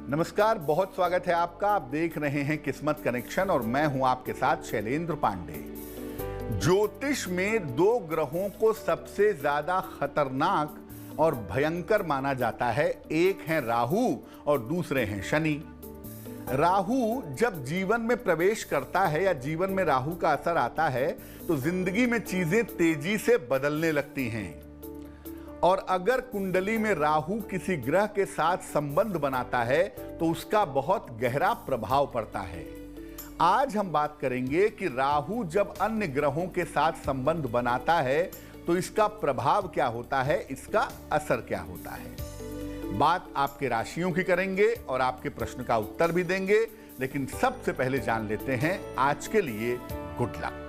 नमस्कार, बहुत स्वागत है आपका। आप देख रहे हैं किस्मत कनेक्शन और मैं हूं आपके साथ शैलेंद्र पांडे। ज्योतिष में दो ग्रहों को सबसे ज्यादा खतरनाक और भयंकर माना जाता है। एक है राहु और दूसरे हैं शनि। राहु जब जीवन में प्रवेश करता है या जीवन में राहु का असर आता है तो जिंदगी में चीजें तेजी से बदलने लगती हैं। और अगर कुंडली में राहु किसी ग्रह के साथ संबंध बनाता है तो उसका बहुत गहरा प्रभाव पड़ता है। आज हम बात करेंगे कि राहु जब अन्य ग्रहों के साथ संबंध बनाता है तो इसका प्रभाव क्या होता है, इसका असर क्या होता है। बात आपके राशियों की करेंगे और आपके प्रश्न का उत्तर भी देंगे, लेकिन सबसे पहले जान लेते हैं आज के लिए गुड लक।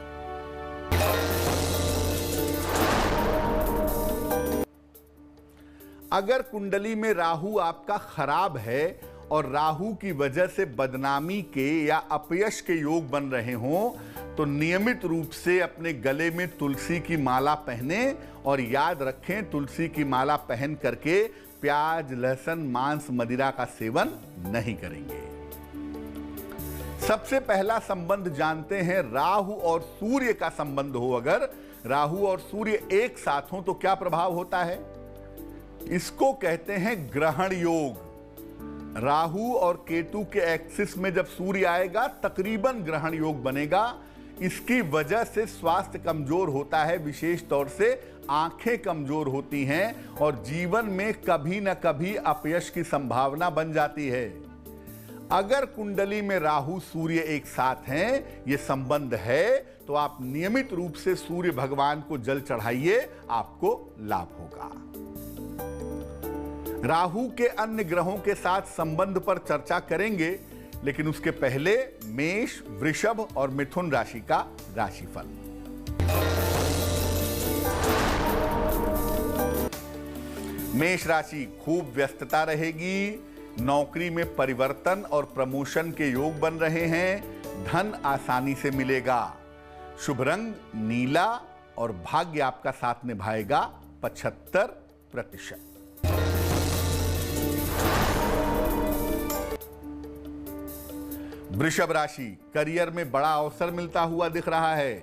अगर कुंडली में राहु आपका खराब है और राहु की वजह से बदनामी के या अपयश के योग बन रहे हों तो नियमित रूप से अपने गले में तुलसी की माला पहने और याद रखें, तुलसी की माला पहन करके प्याज, लहसुन, मांस, मदिरा का सेवन नहीं करेंगे। सबसे पहला संबंध जानते हैं, राहु और सूर्य का संबंध हो। अगर राहु और सूर्य एक साथ हो तो क्या प्रभाव होता है? इसको कहते हैं ग्रहण योग। राहु और केतु के एक्सिस में जब सूर्य आएगा तकरीबन ग्रहण योग बनेगा। इसकी वजह से स्वास्थ्य कमजोर होता है, विशेष तौर से आंखें कमजोर होती हैं और जीवन में कभी न कभी अपयश की संभावना बन जाती है। अगर कुंडली में राहु सूर्य एक साथ हैं, ये संबंध है, तो आप नियमित रूप से सूर्य भगवान को जल चढ़ाइए, आपको लाभ होगा। राहु के अन्य ग्रहों के साथ संबंध पर चर्चा करेंगे, लेकिन उसके पहले मेष, वृषभ और मिथुन राशि का राशिफल। मेष राशि, खूब व्यस्तता रहेगी। नौकरी में परिवर्तन और प्रमोशन के योग बन रहे हैं। धन आसानी से मिलेगा। शुभ रंग नीला और भाग्य आपका साथ निभाएगा 75%। वृषभ राशि, करियर में बड़ा अवसर मिलता हुआ दिख रहा है।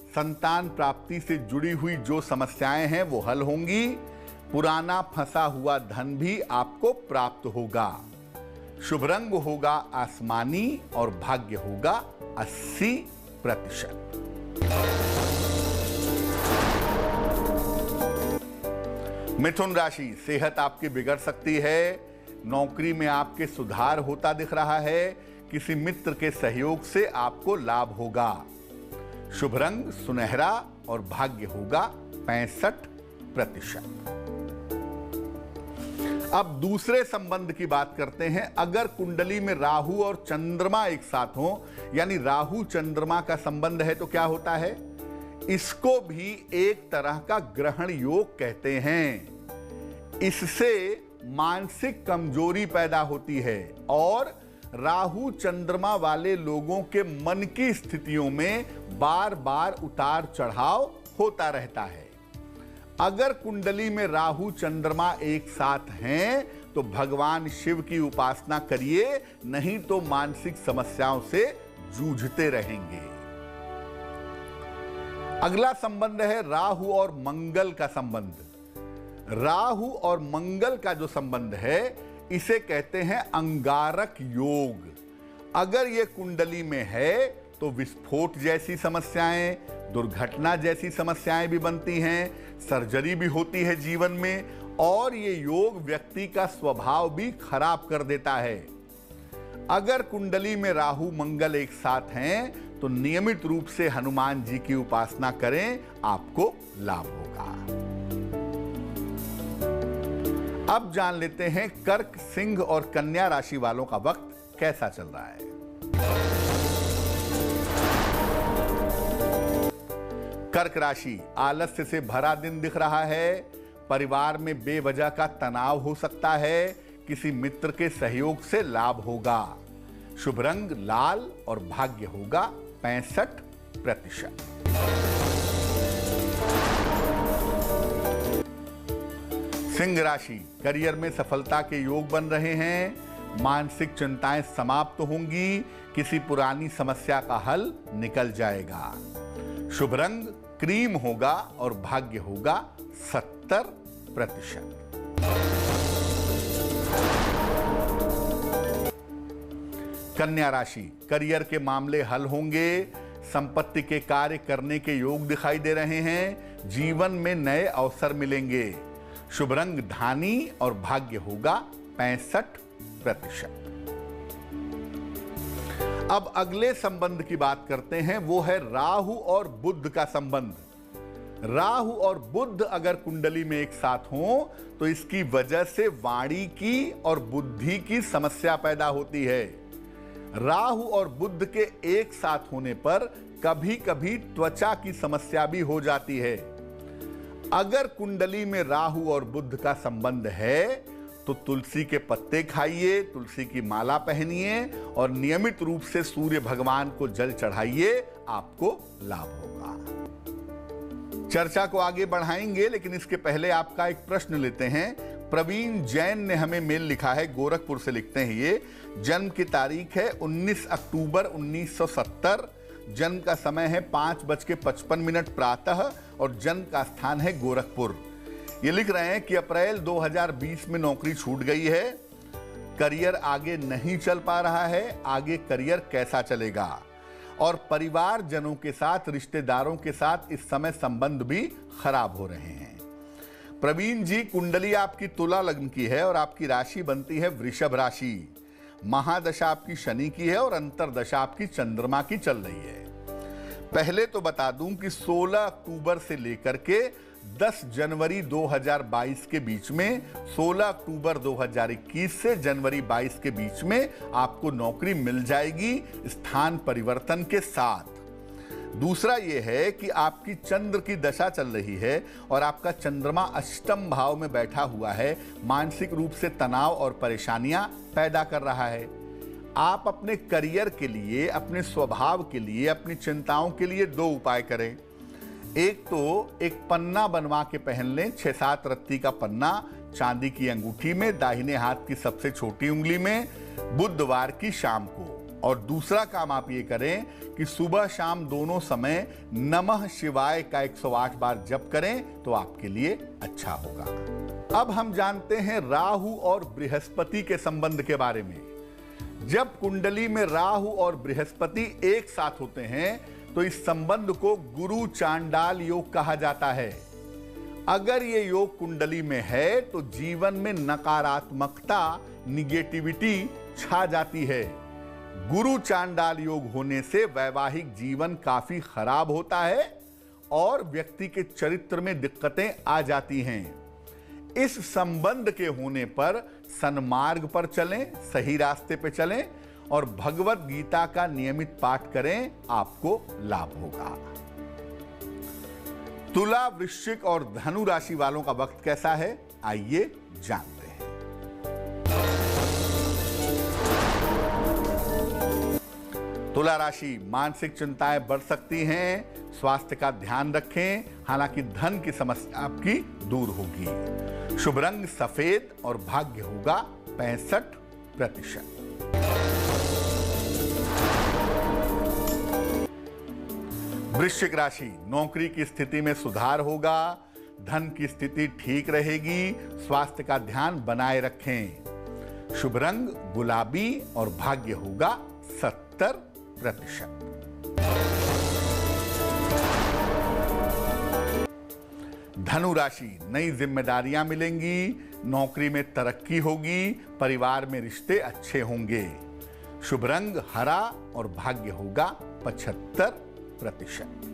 संतान प्राप्ति से जुड़ी हुई जो समस्याएं हैं वो हल होंगी। पुराना फंसा हुआ धन भी आपको प्राप्त होगा। शुभ रंग होगा आसमानी और भाग्य होगा 80%। मिथुन राशि, सेहत आपकी बिगड़ सकती है। नौकरी में आपके सुधार होता दिख रहा है। किसी मित्र के सहयोग से आपको लाभ होगा। शुभ रंग सुनहरा और भाग्य होगा 65%। अब दूसरे संबंध की बात करते हैं। अगर कुंडली में राहु और चंद्रमा एक साथ हो, यानी राहु चंद्रमा का संबंध है, तो क्या होता है? इसको भी एक तरह का ग्रहण योग कहते हैं। इससे मानसिक कमजोरी पैदा होती है और राहु चंद्रमा वाले लोगों के मन की स्थितियों में बार बार उतार चढ़ाव होता रहता है। अगर कुंडली में राहु चंद्रमा एक साथ हैं तो भगवान शिव की उपासना करिए, नहीं तो मानसिक समस्याओं से जूझते रहेंगे। अगला संबंध है राहु और मंगल का संबंध। राहु और मंगल का जो संबंध है इसे कहते हैं अंगारक योग। अगर ये कुंडली में है तो विस्फोट जैसी समस्याएं, दुर्घटना जैसी समस्याएं भी बनती हैं, सर्जरी भी होती है जीवन में, और ये योग व्यक्ति का स्वभाव भी खराब कर देता है। अगर कुंडली में राहु मंगल एक साथ हैं तो नियमित रूप से हनुमान जी की उपासना करें, आपको लाभ होगा। अब जान लेते हैं कर्क, सिंह और कन्या राशि वालों का वक्त कैसा चल रहा है। कर्क राशि, आलस्य से भरा दिन दिख रहा है। परिवार में बेवजह का तनाव हो सकता है। किसी मित्र के सहयोग से लाभ होगा। शुभ रंग लाल और भाग्य होगा 65%। सिंह राशि, करियर में सफलता के योग बन रहे हैं। मानसिक चिंताएं समाप्त होंगी, किसी पुरानी समस्या का हल निकल जाएगा। शुभ रंग क्रीम होगा और भाग्य होगा 70%। कन्या राशि, करियर के मामले हल होंगे, संपत्ति के कार्य करने के योग दिखाई दे रहे हैं, जीवन में नए अवसर मिलेंगे। शुभ रंग धानी और भाग्य होगा 65%। अब अगले संबंध की बात करते हैं, वो है राहु और बुध का संबंध। राहु और बुध अगर कुंडली में एक साथ हों तो इसकी वजह से वाणी की और बुद्धि की समस्या पैदा होती है। राहु और बुध के एक साथ होने पर कभी कभी त्वचा की समस्या भी हो जाती है। अगर कुंडली में राहु और बुध का संबंध है तो तुलसी के पत्ते खाइए, तुलसी की माला पहनिए और नियमित रूप से सूर्य भगवान को जल चढ़ाइए, आपको लाभ होगा। चर्चा को आगे बढ़ाएंगे, लेकिन इसके पहले आपका एक प्रश्न लेते हैं। प्रवीण जैन ने हमें मेल लिखा है, गोरखपुर से लिखते हैं ये। जन्म की तारीख है 19 अक्टूबर 1970, जन्म का समय है 5:55 प्रातः और जन्म का स्थान है गोरखपुर। ये लिख रहे हैं कि अप्रैल 2020 में नौकरी छूट गई है, करियर आगे नहीं चल पा रहा है, आगे करियर कैसा चलेगा, और परिवारजनों के साथ, रिश्तेदारों के साथ इस समय संबंध भी खराब हो रहे हैं। प्रवीण जी, कुंडली आपकी तुला लग्न की है और आपकी राशि बनती है वृषभ राशि। महादशा आपकी शनि की है और अंतरदशा आपकी चंद्रमा की चल रही है। पहले तो बता दूं कि 16 अक्टूबर से लेकर के 10 जनवरी 2022 के बीच में, 16 अक्टूबर 2021 से जनवरी 22 के बीच में आपको नौकरी मिल जाएगी स्थान परिवर्तन के साथ। दूसरा यह है कि आपकी चंद्र की दशा चल रही है और आपका चंद्रमा अष्टम भाव में बैठा हुआ है, मानसिक रूप से तनाव और परेशानियां पैदा कर रहा है। आप अपने करियर के लिए, अपने स्वभाव के लिए, अपनी चिंताओं के लिए 2 उपाय करें। एक तो एक पन्ना बनवा के पहन लें, 6-7 रत्ती का पन्ना, चांदी की अंगूठी में, दाहिने हाथ की सबसे छोटी उंगली में, बुधवार की शाम को। और दूसरा काम आप ये करें कि सुबह शाम दोनों समय नमः शिवाय का 108 बार जप करें तो आपके लिए अच्छा होगा। अब हम जानते हैं राहु और बृहस्पति के संबंध के बारे में। जब कुंडली में राहु और बृहस्पति एक साथ होते हैं तो इस संबंध को गुरु चांडाल योग कहा जाता है। अगर ये योग कुंडली में है तो जीवन में नकारात्मकता, निगेटिविटी छा जाती है। गुरु चांडाल योग होने से वैवाहिक जीवन काफी खराब होता है और व्यक्ति के चरित्र में दिक्कतें आ जाती हैं। इस संबंध के होने पर सन्मार्ग पर चलें, सही रास्ते पे चलें और भगवत गीता का नियमित पाठ करें, आपको लाभ होगा। तुला, वृश्चिक और धनु राशि वालों का वक्त कैसा है, आइए जानते हैं। तुला राशि, मानसिक चिंताएं बढ़ सकती हैं, स्वास्थ्य का ध्यान रखें, हालांकि धन की समस्या आपकी दूर होगी। शुभ रंग सफेद और भाग्य होगा 65%। वृश्चिक राशि, नौकरी की स्थिति में सुधार होगा, धन की स्थिति ठीक रहेगी, स्वास्थ्य का ध्यान बनाए रखें। शुभ रंग गुलाबी और भाग्य होगा 70%। धनु राशि, नई जिम्मेदारियां मिलेंगी, नौकरी में तरक्की होगी, परिवार में रिश्ते अच्छे होंगे। शुभ रंग हरा और भाग्य होगा 75%।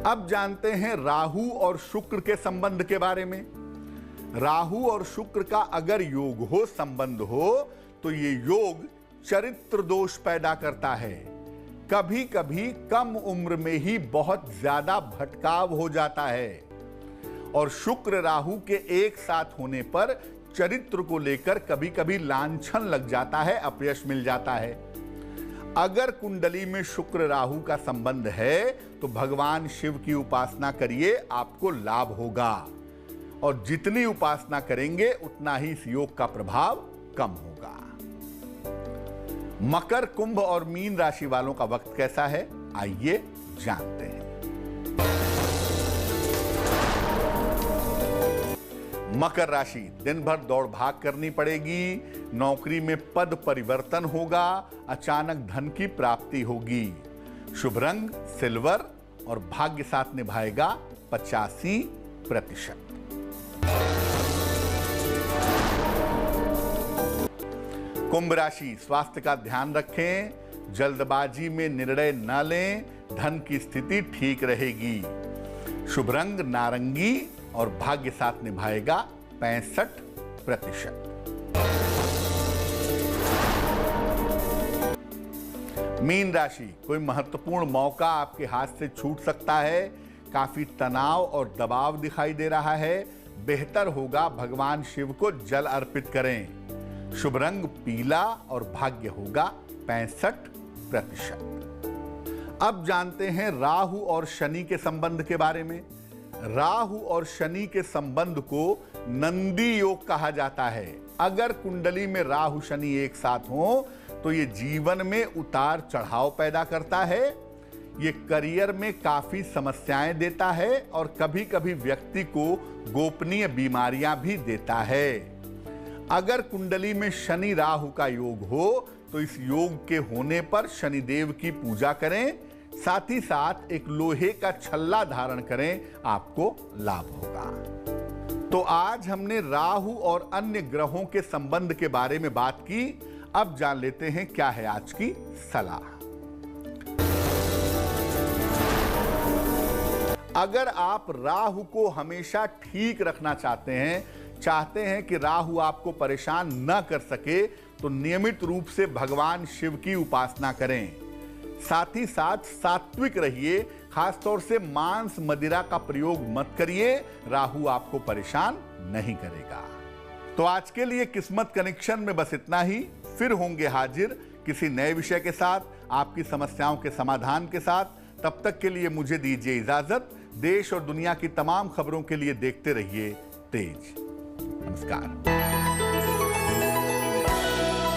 अब जानते हैं राहु और शुक्र के संबंध के बारे में। राहु और शुक्र का अगर योग हो, संबंध हो, तो ये योग चरित्र दोष पैदा करता है। कभी कभी कम उम्र में ही बहुत ज्यादा भटकाव हो जाता है और शुक्र राहु के एक साथ होने पर चरित्र को लेकर कभी कभी लांछन लग जाता है, अपयश मिल जाता है। अगर कुंडली में शुक्र राहु का संबंध है तो भगवान शिव की उपासना करिए, आपको लाभ होगा और जितनी उपासना करेंगे उतना ही इस योग का प्रभाव कम होगा। मकर, कुंभ और मीन राशि वालों का वक्त कैसा है, आइए जानते हैं। मकर राशि, दिन भर दौड़ भाग करनी पड़ेगी, नौकरी में पद परिवर्तन होगा, अचानक धन की प्राप्ति होगी। शुभ रंग सिल्वर और भाग्य साथ निभाएगा 85%। कुंभ राशि, स्वास्थ्य का ध्यान रखें, जल्दबाजी में निर्णय न लें, धन की स्थिति ठीक रहेगी। शुभ रंग नारंगी और भाग्य साथ निभाएगा 65%। मीन राशि, कोई महत्वपूर्ण मौका आपके हाथ से छूट सकता है, काफी तनाव और दबाव दिखाई दे रहा है, बेहतर होगा भगवान शिव को जल अर्पित करें। शुभ रंग पीला और भाग्य होगा 65%। अब जानते हैं राहु और शनि के संबंध के बारे में। राहु और शनि के संबंध को नंदी योग कहा जाता है। अगर कुंडली में राहु शनि एक साथ हो तो ये जीवन में उतार चढ़ाव पैदा करता है, ये करियर में काफी समस्याएं देता है और कभी कभी व्यक्ति को गोपनीय बीमारियां भी देता है। अगर कुंडली में शनि राहु का योग हो तो इस योग के होने पर शनिदेव की पूजा करें, साथ ही साथ एक लोहे का छल्ला धारण करें, आपको लाभ होगा। तो आज हमने राहु और अन्य ग्रहों के संबंध के बारे में बात की। अब जान लेते हैं क्या है आज की सलाह। अगर आप राहु को हमेशा ठीक रखना चाहते हैं कि राहु आपको परेशान न कर सके, तो नियमित रूप से भगवान शिव की उपासना करें। साथ ही साथ सात्विक रहिए, खासतौर से मांस मदिरा का प्रयोग मत करिए, राहु आपको परेशान नहीं करेगा। तो आज के लिए किस्मत कनेक्शन में बस इतना ही। फिर होंगे हाजिर किसी नए विषय के साथ, आपकी समस्याओं के समाधान के साथ। तब तक के लिए मुझे दीजिए इजाजत। देश और दुनिया की तमाम खबरों के लिए देखते रहिए तेज। नमस्कार।